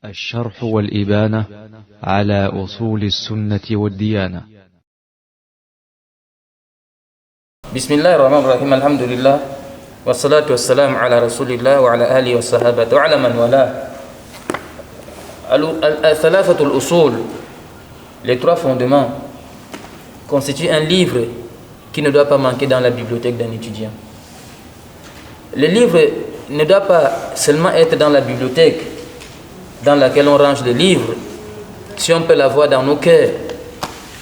الشرح والإبانة على أصول السنة والديانة. بسم الله الرحمن الرحيم. الحمد لله والصلاة والسلام على رسول الله وعلى آله والصحابة وعلى من والاه. الثلاثة الأصول, les trois fondements, constituent un livre qui ne doit pas manquer dans la bibliothèque d'un étudiant. Le livre ne doit pas seulement être dans la bibliothèque dans laquelle on range les livres. Si on peut l'avoir dans nos cœurs,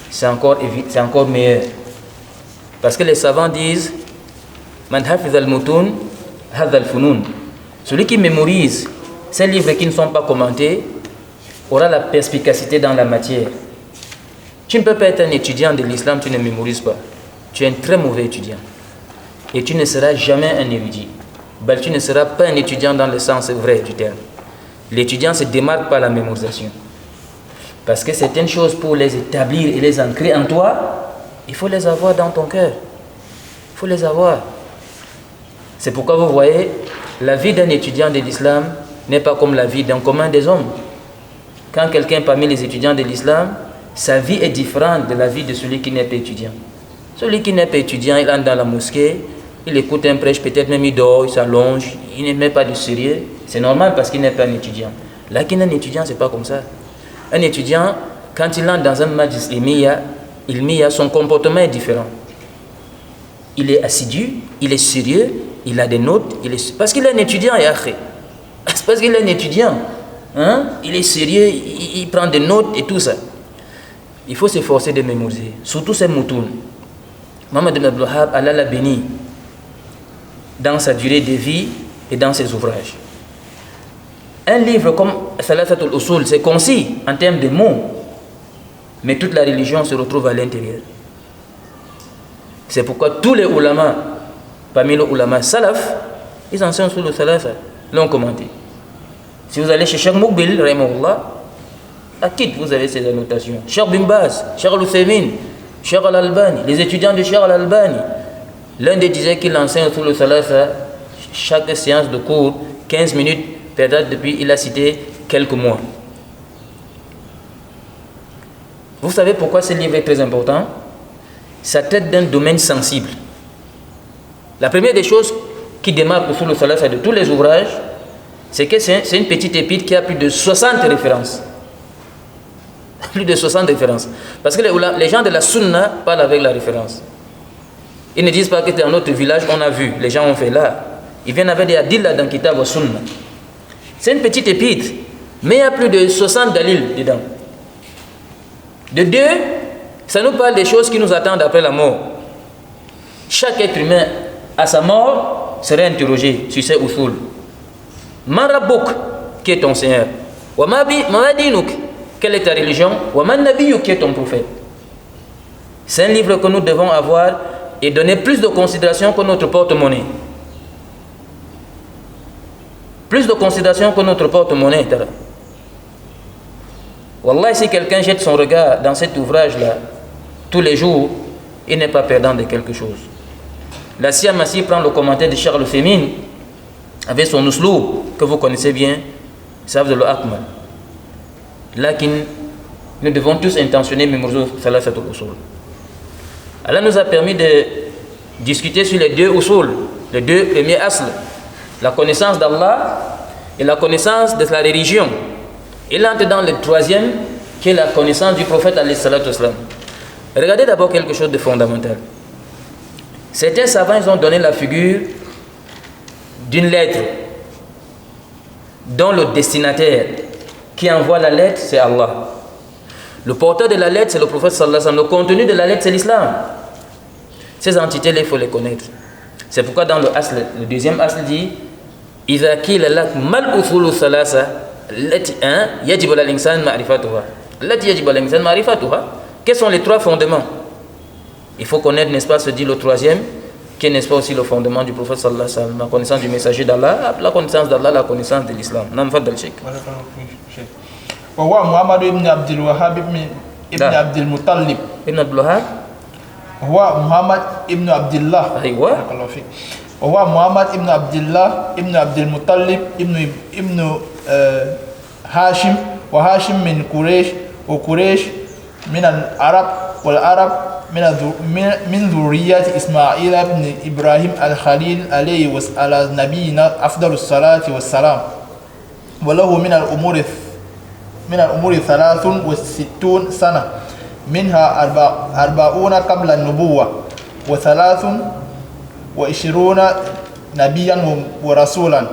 c'est encore meilleur. Parce que les savants disent Man hafiz al-mutun, hadha al-funun. Celui qui mémorise ces livres qui ne sont pas commentés aura la perspicacité dans la matière. Tu ne peux pas être un étudiant de l'islam, tu ne mémorises pas. Tu es un très mauvais étudiant. Et tu ne seras jamais un érudit. Ben, tu ne seras pas un étudiant dans le sens vrai du terme. L'étudiant se démarque par la mémorisation. Parce que certaines choses, pour les établir et les ancrer en toi, il faut les avoir dans ton cœur. Il faut les avoir. C'est pourquoi vous voyez, la vie d'un étudiant de l'islam n'est pas comme la vie d'un commun des hommes. Quand quelqu'un parmi les étudiants de l'islam, sa vie est différente de la vie de celui qui n'est pas étudiant. Celui qui n'est pas étudiant, il entre dans la mosquée, il écoute un prêche, peut-être même il dort, il s'allonge, il ne met pas de sérieux. C'est normal parce qu'il n'est pas un étudiant. Là, qu'il est un étudiant, c'est pas comme ça. Un étudiant, quand il entre dans un majlis ilmiya, son comportement est différent. Il est assidu, il est sérieux, il a des notes, parce qu'il est un étudiant, c'est parce qu'il est un étudiant. Il est sérieux, il prend des notes et tout ça. Il faut s'efforcer de mémoriser, surtout ces moutons. Mohamed ibn Abdul Wahhab, Allah l'a béni dans sa durée de vie et dans ses ouvrages. Un livre comme Thalathatul Usul, c'est concis en termes de mots, mais toute la religion se retrouve à l'intérieur. C'est pourquoi tous les ulamas, parmi les ulamas salaf, ils enseignent sur le Thalatha, l'ont commenté. Si vous allez chez Cheikh Moukbil, rahimahullah, à qui vous avez ces annotations? Cheikh Bin Baz, Cheikh Al-Uthaymin, Cheikh Al-Albani, les étudiants de Cheikh Al-Albani. L'un des disait qu'il enseigne sur le Thalatha chaque séance de cours, 15 minutes, peut-être depuis, il a cité quelques mois. Vous savez pourquoi ce livre est très important? Ça traite d'un domaine sensible. La première des choses qui démarque sur le Thalatha de tous les ouvrages, c'est que c'est une petite épître qui a plus de 60 références. Plus de 60 références. Parce que les gens de la Sunna parlent avec la référence. Ils ne disent pas que dans notre village, on a vu, les gens ont fait là. Ils viennent avec des adillah dans Kitab wa Sunna. C'est une petite épître, mais il y a plus de 60 dalils dedans. De deux, ça nous parle des choses qui nous attendent après la mort. Chaque être humain, à sa mort, serait interrogé sur ses usul. Man rabbouk, qui est ton Seigneur? Wa ma dinuk, quelle est ta religion? Wa man nabiyuk, qui est ton prophète? C'est un livre que nous devons avoir et donner plus de considération que notre porte-monnaie. Plus de considération que notre porte-monnaie. Wallah, si quelqu'un jette son regard dans cet ouvrage-là, tous les jours, il n'est pas perdant de quelque chose. La Siamassi prend le commentaire de Charles Fémine avec son usloob que vous connaissez bien, Safd al-Akmal. Lakin, nous devons tous intentionner mémoriser Thalathatul Usul. Allah nous a permis de discuter sur les deux usul, les deux premiers asl, la connaissance d'Allah et la connaissance de la religion. Il entre dans le troisième, qui est la connaissance du prophète alayhi salatu wassalam. Regardez d'abord quelque chose de fondamental. Certains savants, ils ont donné la figure d'une lettre dont le destinataire qui envoie la lettre, c'est Allah. Le porteur de la lettre, c'est le prophète sallallahu alayhi wa sallam. Le contenu de la lettre, c'est l'islam. Ces entités-là, il faut les connaître. C'est pourquoi dans le deuxième asl dit إذا قيل لك ما الأصول الثلاثة التي يجب على الإنسان معرفتها التي يجب على الإنسان معرفتها. Quels sont les trois fondements? Il faut connaître, n'est-ce pas, se dit le troisième, qui n'est-ce pas aussi le fondement du prophète sallallahu alayhi wa sallam, la connaissance du messager d'Allah, la connaissance d'Allah, la connaissance de l'islam. Nam fadal Cheikh. وهو محمد بن عبد الوهاب ابن عبد المطلب. ابن عبد الوهاب. هو محمد ابن عبد الله. أيوة. وهو محمد ابن عبد الله ابن عبد المطلب ابن هاشم وهاشم من قريش وقريش من العرب والعرب من ذرية إسماعيل بن إبراهيم الخليل عليه وعلى نبينا أفضل الصلاة والسلام. وله من الأمور 63 سنة منها 40 قبل النبوة و23 نبيا ورسولا.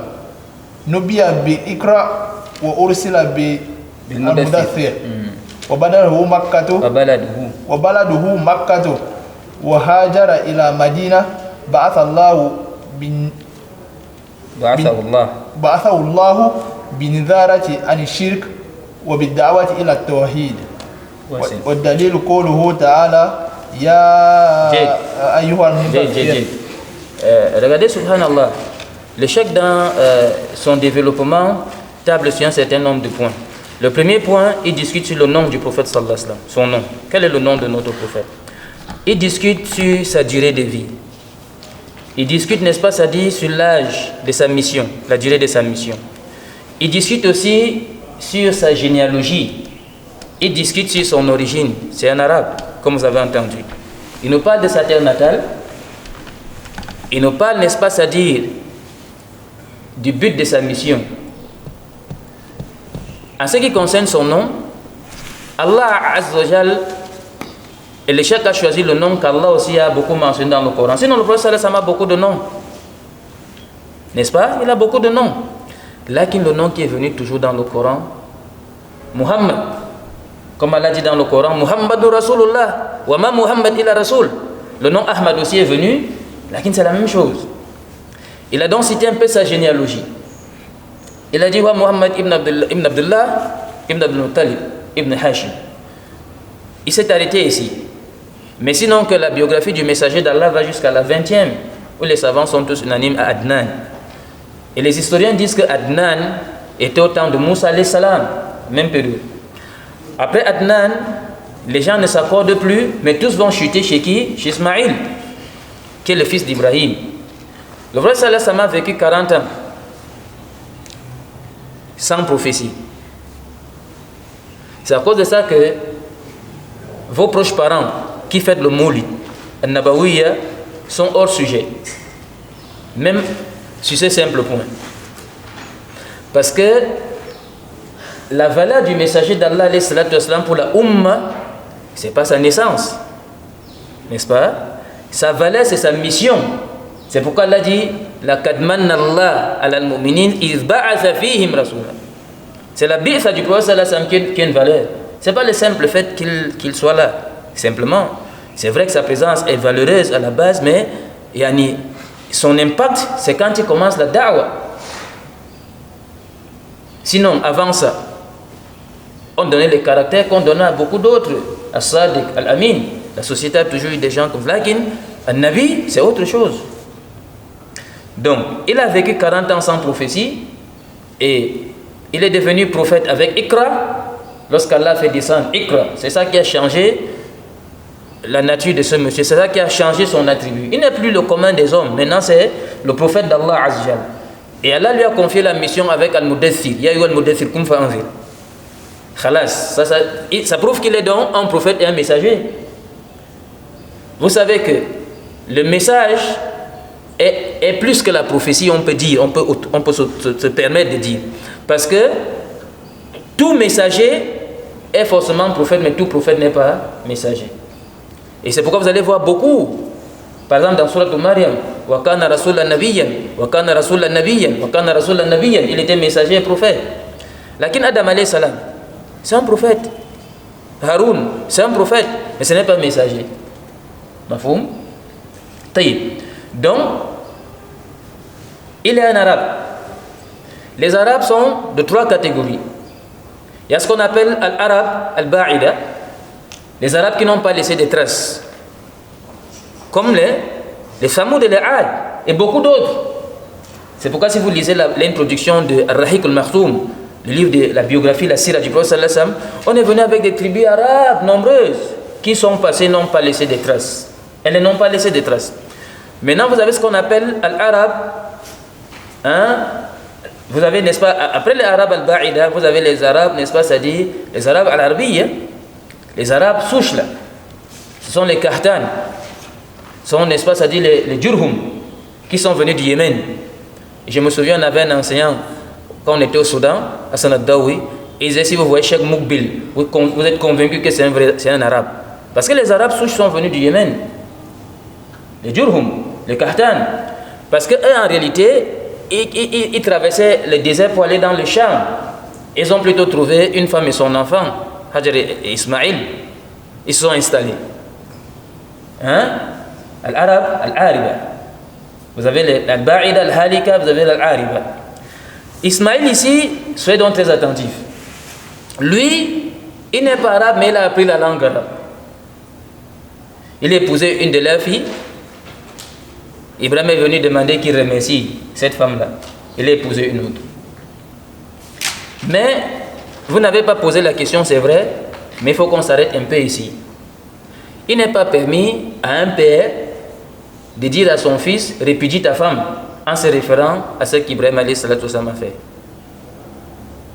نبي بإقرأ وأرسل بالمدثر وبلده مكة وهاجر إلى مدينة بعثه الله بنذارة عن الشرك وبالدعوة إلى التوحيد. والدليل قوله تعالى يا أيها المدثر. Regardez, subhanallah, le cheikh dans son développement table sur un certain nombre de points. Le premier point, il discute sur le nom du prophète sallallahu alayhi wa sallam, son nom. Quel est le nom de notre prophète? Il discute sur sa durée de vie. Il discute, n'est-ce pas, ça dit, sur l'âge de sa mission, la durée de sa mission. Il discute aussi sur sa généalogie. Il discute sur son origine. C'est un arabe, comme vous avez entendu. Il nous parle de sa terre natale. Il nous parle, n'est-ce pas, ça dit, du but de sa mission. En ce qui concerne son nom, Allah Azza wa Jal, et le cheikh a choisi le nom qu'Allah aussi a beaucoup mentionné dans le Coran. Sinon, le prophète sallallahu alayhi wa sallam a beaucoup de noms. N'est-ce pas? Il a beaucoup de noms. Là, le nom qui est venu toujours dans le Coran, Muhammad. Comme Allah dit dans le Coran, Muhammadur Rasulullah, wa ma Muhammad illa Rasul. Le nom Ahmad aussi est venu, là, c'est la même chose. Il a donc cité un peu sa généalogie. Il a dit wa Muhammad ibn Abdullah, ibn Abdul Muttalib, ibn Hashim. Il s'est arrêté ici. Mais sinon que la biographie du messager d'Allah va jusqu'à la 20e, où les savants sont tous unanimes à Adnan. Et les historiens disent que Adnan était au temps de Moussa alayhi salam, même période. Après Adnan, les gens ne s'accordent plus, mais tous vont chuter chez qui? Chez Ismaïl, qui est le fils d'Ibrahim. Le prophète sallallahu alayhi wa sallam a vécu 40 ans, sans prophétie. C'est à cause de ça que vos proches parents qui fêtent le Moulid, Al-Nabawiyya, sont hors sujet. Même sur ce simple point. Parce que la valeur du messager d'Allah alayhi salatu wassalam pour la Ummah, c'est pas sa naissance. N'est-ce pas? Sa valeur, c'est sa mission. C'est pourquoi Allah dit laqad manna Allah ala al-mu'minin idh ba'atha fihim rasula. C'est la bi'sa du prophète sallallahu alayhi wa sallam qui a une valeur. C'est pas le simple fait qu'il soit là. Simplement, c'est vrai que sa présence est valeureuse à la base, mais son impact, c'est quand il commence la da'wa. Sinon, avant ça, on donnait les caractères qu'on donnait à beaucoup d'autres. As-Sadiq, Al-Amin. La société a toujours eu des gens comme Lakin. Al-Nabi, c'est autre chose. Donc, il a vécu 40 ans sans prophétie et il est devenu prophète avec Iqra lorsqu'Allah fait descendre Iqra. C'est ça qui a changé la nature de ce monsieur. C'est ça qui a changé son attribut. Il n'est plus le commun des hommes. Maintenant, c'est le prophète d'Allah Azza wa Jal. Et Allah lui a confié la mission avec Al-Mudaththir. Ya ayyuhal mudaththir kum fa'anzir. Khalas. Ça prouve qu'il est donc un prophète et un messager. Vous savez que le message est plus que la prophétie, on peut dire, on peut se permettre de dire. Parce que tout messager est forcément prophète, mais tout prophète n'est pas messager. Et c'est pourquoi vous allez voir beaucoup, par exemple dans Surat Maryam, wa kana rasulan nabiyyan, wa kana rasulan nabiyyan, wa kana rasulan nabiyyan, il était messager et prophète. Lakin Adam alayhi salam, c'est un prophète. Haroun, c'est un prophète, mais ce n'est pas un messager. Mafhoum? Taïb. Donc, il est un arabe. Les arabes sont de 3 catégories. Il y a ce qu'on appelle al-arab al-ba'ida, les arabes qui n'ont pas laissé de traces, comme les Samoud et les Ad, et beaucoup d'autres. C'est pourquoi si vous lisez l'introduction de Ar-Rahiq al-Makhtoum, le livre de la biographie, la sira du prophète sallallahu alayhi wa sallam, on est venu avec des tribus arabes nombreuses qui sont passées, n'ont pas laissé de traces. Elles n'ont pas laissé de traces. Maintenant, vous avez ce qu'on appelle al-arab, Vous avez, n'est-ce pas, après les Arabes al-Ba'ida, vous avez les Arabes, n'est-ce pas, c'est-à-dire les Arabes al-Arabi, hein? Les Arabes souches là. Ce sont les Kahtan. Ce sont, n'est-ce pas, c'est-à-dire les Jurhum, qui sont venus du Yémen. Et je me souviens, on avait un enseignant, quand on était au Soudan, Hassan ad-Dawi, il disait, si vous voyez Cheikh Moukbil, vous êtes convaincu que c'est un Arabe. Parce que les Arabes souches sont venus du Yémen. Les Jurhum, les Kahtan. Parce qu'eux, en réalité, ils traversaient le désert pour aller dans le Cham. Ils ont plutôt trouvé une femme et son enfant, Hajar et Ismaïl. Ils se sont installés. Hein? Al-Arab, Al-Ariba. Vous avez Al-Ba'ida, Al-Halika, vous avez Al-Ariba. Ismaïl ici, soyez donc très attentifs. Lui, il n'est pas arabe, mais il a appris la langue arabe. Il a épousé une de leurs filles. Ibrahim est venu demander qu'il remercie cette femme-là. Il a épousé une autre. Mais, vous n'avez pas posé la question, c'est vrai, mais il faut qu'on s'arrête un peu ici. Il n'est pas permis à un père de dire à son fils, répudie ta femme, en se référant à ce qu'Ibrahim a fait.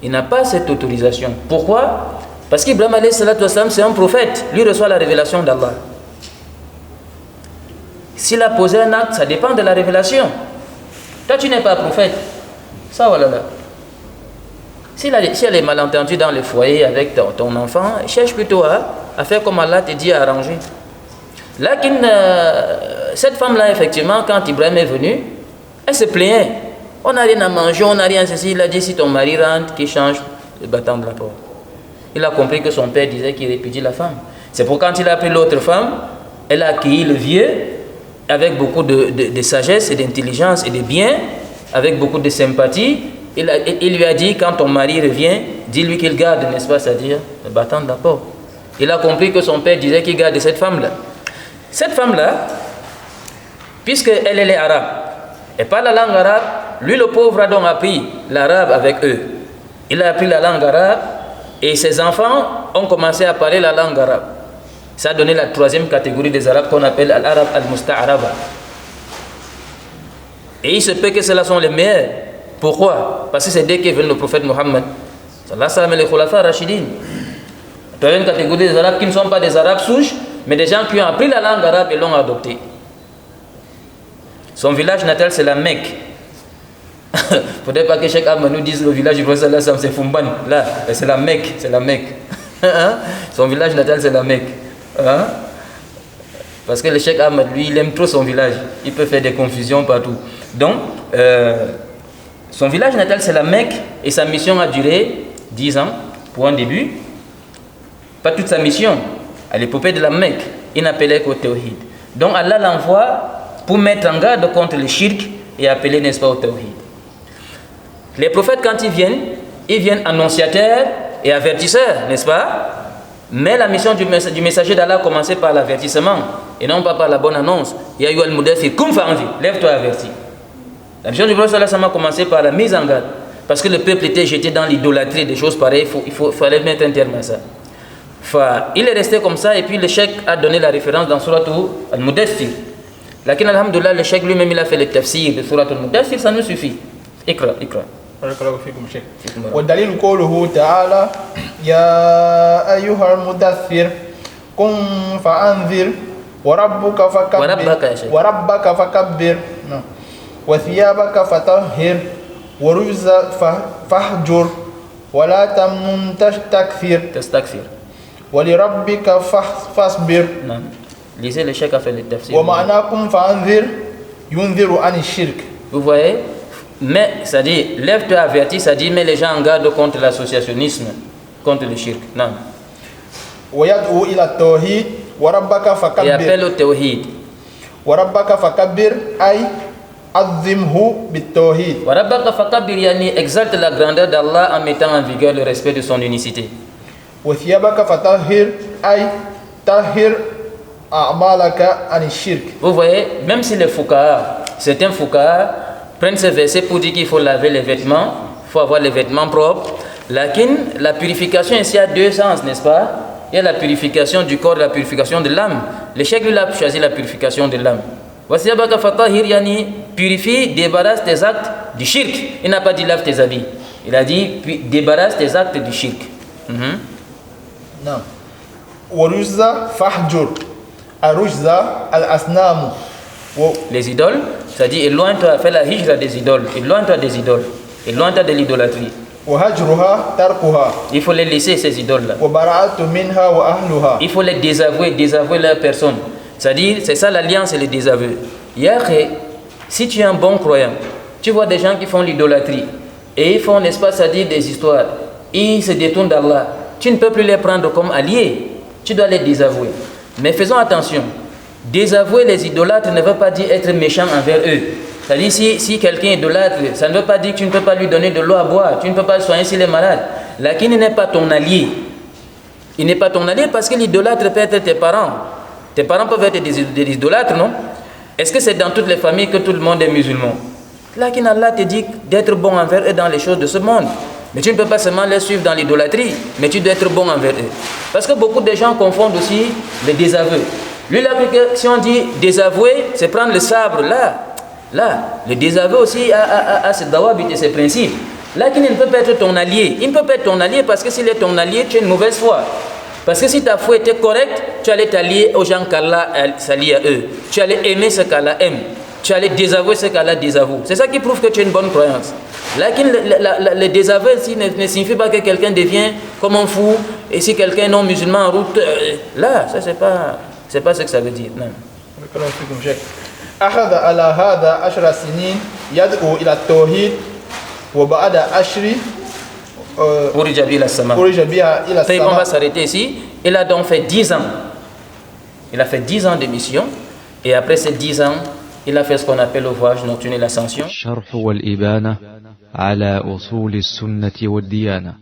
Il n'a pas cette autorisation. Pourquoi? Parce qu'Ibrahim c'est un prophète. Lui reçoit la révélation d'Allah. S'il a posé un acte, ça dépend de la révélation. Toi, tu n'es pas prophète. Ça, voilà. Si elle est malentendue dans le foyer avec ton enfant, cherche plutôt à faire comme Allah te dit à arranger. Là, cette femme-là, effectivement, quand Ibrahim est venu, elle se plaignait. On n'a rien à manger, on n'a rien à ceci. Il a dit, si ton mari rentre, qu'il change le battant de la porte. Il a compris que son père disait qu'il répudie la femme. C'est pour quand il a pris l'autre femme, elle a accueilli le vieux avec beaucoup de sagesse et d'intelligence et de bien, avec beaucoup de sympathie. Il lui a dit, quand ton mari revient, dis-lui qu'il garde, n'est-ce pas, c'est-à-dire le battant de la porte. Il a compris que son père disait qu'il garde cette femme-là. Cette femme-là, puisqu'elle est arabe, elle parle la langue arabe, lui le pauvre a donc appris l'arabe avec eux. Il a appris la langue arabe et ses enfants ont commencé à parler la langue arabe. Ça a donné la troisième catégorie des arabes qu'on appelle l'arabe al-musta'araba. Et il se peut que ceux-là sont les meilleurs. Pourquoi? Parce que c'est dès qu'est venu le prophète Mohammed, sallallahu alayhi wa sallam, les khulafa rashidin. Tu as une catégorie des arabes qui ne sont pas des arabes souches, mais des gens qui ont appris la langue arabe et l'ont adoptée. Son village natal, c'est la Mecque. Il ne faudrait pas que Cheikh Ahmed nous dise le village du prophète sallallahu alayhi wa sallam, c'est Fumban. Là, c'est la Mecque, c'est la Mecque. Son village natal, c'est la Mecque. Hein? Parce que le Cheikh Ahmed, lui, il aime trop son village. Il peut faire des confusions partout. Donc, son village natal, c'est la Mecque. Et sa mission a duré 10 ans, pour un début. Pas toute sa mission. À l'épopée de la Mecque, il n'appelait qu'au Tawhid. Donc, Allah l'envoie pour mettre en garde contre le shirk et appeler, n'est-ce pas, au Tawhid. Les prophètes, quand ils viennent annonciateurs et avertisseurs, n'est-ce pas? Mais la mission du messager d'Allah a commencé par l'avertissement et non pas par la bonne annonce. Ya ayyuhal mudaththir, qum fa'anzir, lève-toi averti. La mission du prophète sallallahu alayhi wa sallam a commencé par la mise en garde parce que le peuple était jeté dans l'idolâtrie, des choses pareilles, il fallait mettre un terme à ça. Il est resté comme ça et puis le cheikh a donné la référence dans Surat al-Mudaththir. Lakin alhamdulillah, le cheikh lui-même il a fait le tafsir de Surat al-Mudaththir, ça nous suffit. Ikra. بارك الله فيكم شيخ. والدليل قوله تعالى يا أيها المدثر قم فأنذر وربك فكبر وثيابك فطهر ورجز فاهجر ولا تمنن تستكثر ولربك فاصبر. Lisez le cheikh a fait le tafsir. ومعنى قم فأنذر ينذر عن الشرك. Vous voyez? Mais, ça dit, lève-toi averti, ça dit, mets les gens en garde contre l'associationnisme, contre le shirk. Non. Et appelle au tawhid. Warabbaka fakabbir, yani exalte la grandeur d'Allah en mettant en vigueur le respect de son unicité. Vous voyez, même si les fuqaha, certains fuqaha, prennent ce verset pour dire qu'il faut laver les vêtements, il faut avoir les vêtements propres. La purification ici a deux sens, n'est-ce pas? Il y a la purification du corps et la purification de l'âme. Le cheikh lui a choisi la purification de l'âme. purifie, débarrasse tes actes du shirk. Il n'a pas dit lave tes habits. Il a dit débarrasse tes actes du shirk. Non. Waruzza fahjur. Aruzza al-asnamu. Les idoles, c'est-à-dire éloigne-toi, fais la hijra des idoles. Éloigne-toi des idoles. Éloigne-toi de l'idolâtrie. Il faut les laisser, ces idoles-là. Il faut les désavouer leur personne. C'est-à-dire, c'est ça l'alliance et le désaveu. Si tu es un bon croyant, tu vois des gens qui font l'idolâtrie et ils font, n'est-ce pas, c'est-à-dire des histoires, ils se détournent d'Allah. Tu ne peux plus les prendre comme alliés. Tu dois les désavouer. Mais faisons attention. Désavouer les idolâtres ne veut pas dire être méchant envers eux. C'est-à-dire, si quelqu'un est idolâtre, ça ne veut pas dire que tu ne peux pas lui donner de l'eau à boire, tu ne peux pas le soigner s'il est malade. Là, qui n'est pas ton allié. Il n'est pas ton allié parce que l'idolâtre peut être tes parents. Tes parents peuvent être des idolâtres, non? Est-ce que c'est dans toutes les familles que tout le monde est musulman? Là, qui Allah te dit d'être bon envers eux dans les choses de ce monde. Mais tu ne peux pas seulement les suivre dans l'idolâtrie, mais tu dois être bon envers eux. Parce que beaucoup de gens confondent aussi les désaveux. Lui, il a vu que si on dit désavouer, c'est prendre le sabre là. Le désaveu aussi a ses dawabit et ses principes. Là, qui ne peut pas être ton allié. Il ne peut pas être ton allié parce que s'il est ton allié, tu as une mauvaise foi. Parce que si ta foi était correcte, tu allais t'allier aux gens qu'Allah s'allie à eux. Tu allais aimer ce qu'Allah aime. Tu allais désavouer ce qu'Allah désavoue. C'est ça qui prouve que tu as une bonne croyance. Là, le désaveu ici ne signifie pas que quelqu'un devient comme un fou. Et si quelqu'un est non musulman en route, là, ça c'est pas ce que ça veut dire. Non. أخذ على هذا 10 سنين يدعو إلى التوحيد وبعد 10 أرج بها إلى السماء. On va s'arrêter ici. Il a donc fait 10 ans. Il a fait 10 ans de mission. Et après ces 10 ans, il a fait ce qu'on appelle le voyage nocturne et l'ascension. الشرح والإبانة على أصول السنة والديانة.